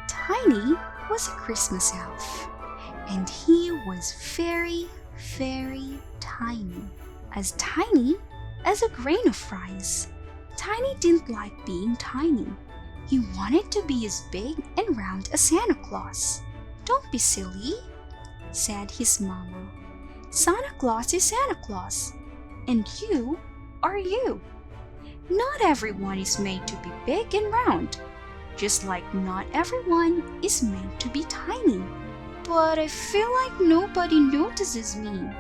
Tiny was a Christmas elf, and he was very, very tiny as a grain of rice. Tiny didn't like being tiny. He wanted to be as big and round as Santa Claus. "Don't be silly," said his mama. "Santa Claus is Santa Claus, and you are you. Not everyone is made to be big and round, just like not everyone is made to be tiny." "But I feel like nobody notices me,"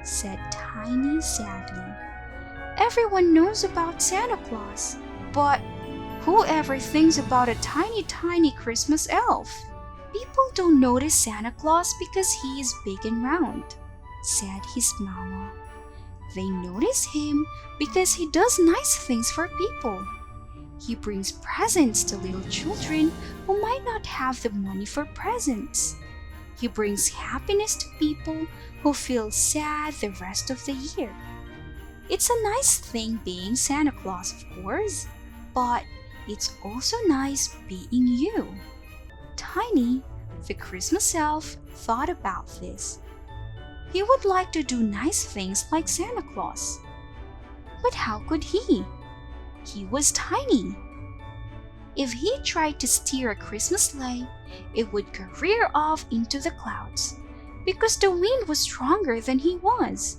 said Tiny sadly. "Everyone knows about Santa Claus, but who ever thinks about a tiny Christmas elf?" "People don't notice Santa Claus because he is big and round," said his mama. "They notice him because he does nice things for people. He brings presents to little children who might not have the money for presents. He brings happiness to people who feel sad the rest of the year. It's a nice thing being Santa Claus, of course, but it's also nice being you." Tiny, the Christmas elf, thought about this. He would like to do nice things like Santa Claus. But how could he? He was tiny. If he tried to steer a Christmas sleigh, it would career off into the clouds because the wind was stronger than he was.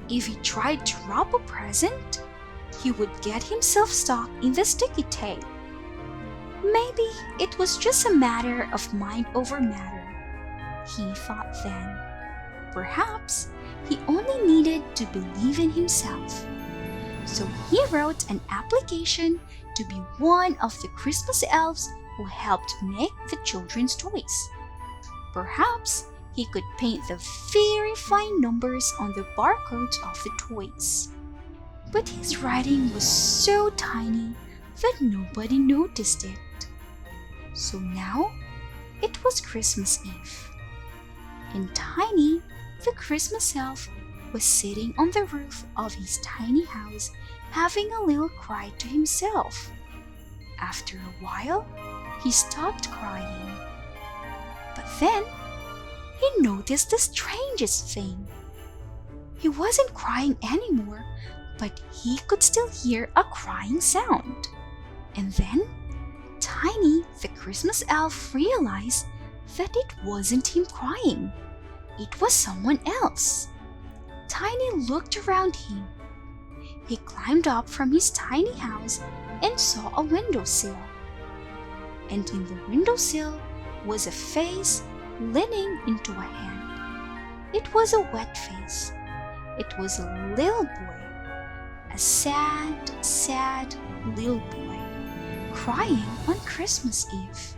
If he tried to wrap a present, he would get himself stuck in the sticky tape. Maybe it was just a matter of mind over matter, he thought then. Perhaps he only needed to believe in himself. So he wrote an application to be one of the Christmas elves who helped make the children's toys. Perhaps he could paint the very fine numbers on the barcodes of the toys. But his writing was so tiny that nobody noticed it. So now it was Christmas Eve, and Tiny, the Christmas elf, was sitting on the roof of his tiny house having a little cry to himself. After a while, he stopped crying. But then, he noticed the strangest thing. He wasn't crying anymore, but he could still hear a crying sound. And then, Tiny, the Christmas elf, realized that it wasn't him crying. It was someone else. Tiny looked around him. He climbed up from his tiny house and saw a windowsill. And in the windowsill was a face leaning into a hand. It was a wet face. It was a little boy. A sad little boy, crying on Christmas Eve.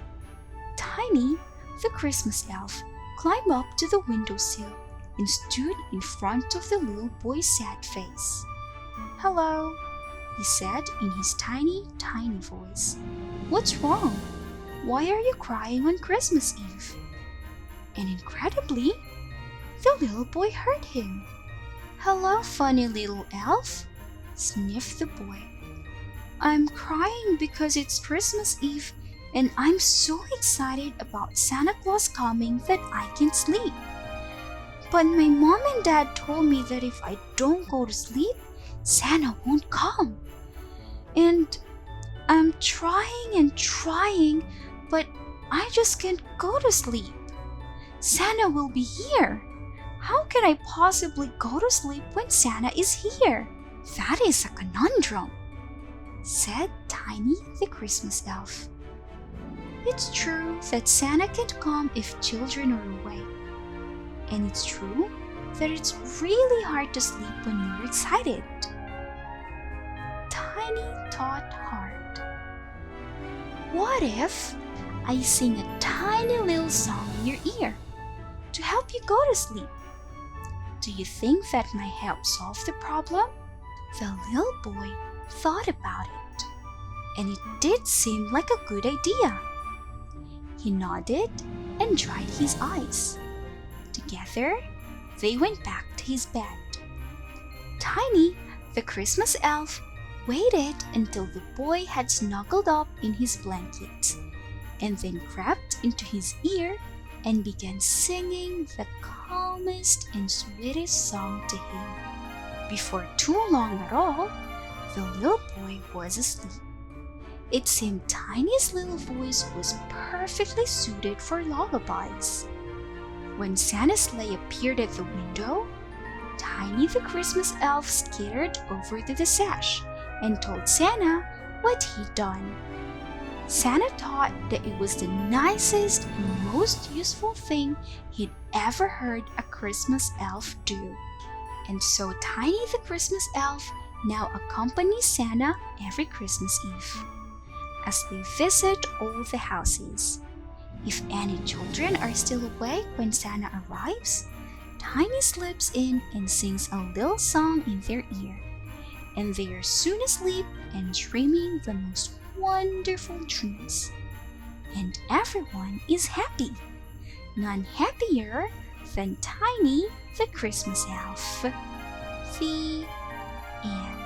Tiny, the Christmas elf, climbed up to the windowsill and stood in front of the little boy's sad face. "Hello," he said in his tiny voice. "What's wrong? Why are you crying on Christmas Eve?" And incredibly, the little boy heard him. "Hello, funny little elf," sniffed the boy. "I'm crying because it's Christmas Eve and I'm so excited about Santa Claus coming that I can't sleep. But my mom and dad told me that if I don't go to sleep, Santa won't come. And I'm trying, but I just can't go to sleep. Santa will be here. How can I possibly go to sleep when Santa is here? That is a conundrum," said Tiny, the Christmas elf. "It's true that Santa can't come if children are away. And it's true that it's really hard to sleep when you're excited." Tiny thought hard. "What if I sing a tiny little song in your ear to help you go to sleep? Do you think that might help solve the problem?" The little boy thought about it, and it did seem like a good idea. He nodded and dried his eyes. Together, they went back to his bed. Tiny, the Christmas elf, waited until the boy had snuggled up in his blanket. and then crept into his ear and began singing the calmest and sweetest song to him. Before too long at all, the little boy was asleep. It seemed Tiny's little voice was perfectly suited for lullabies. When Santa's sleigh appeared at the window, Tiny the Christmas elf skittered over to the sash and told Santa what he'd done. Santa thought that it was the nicest and most useful thing he'd ever heard a Christmas elf do. And so Tiny the Christmas elf now accompanies Santa every Christmas Eve as they visit all the houses. If any children are still awake when Santa arrives, Tiny slips in and sings a little song in their ear, and they are soon asleep and dreaming the most wonderful dreams. And everyone is happy. None happier than Tiny the Christmas elf. The end.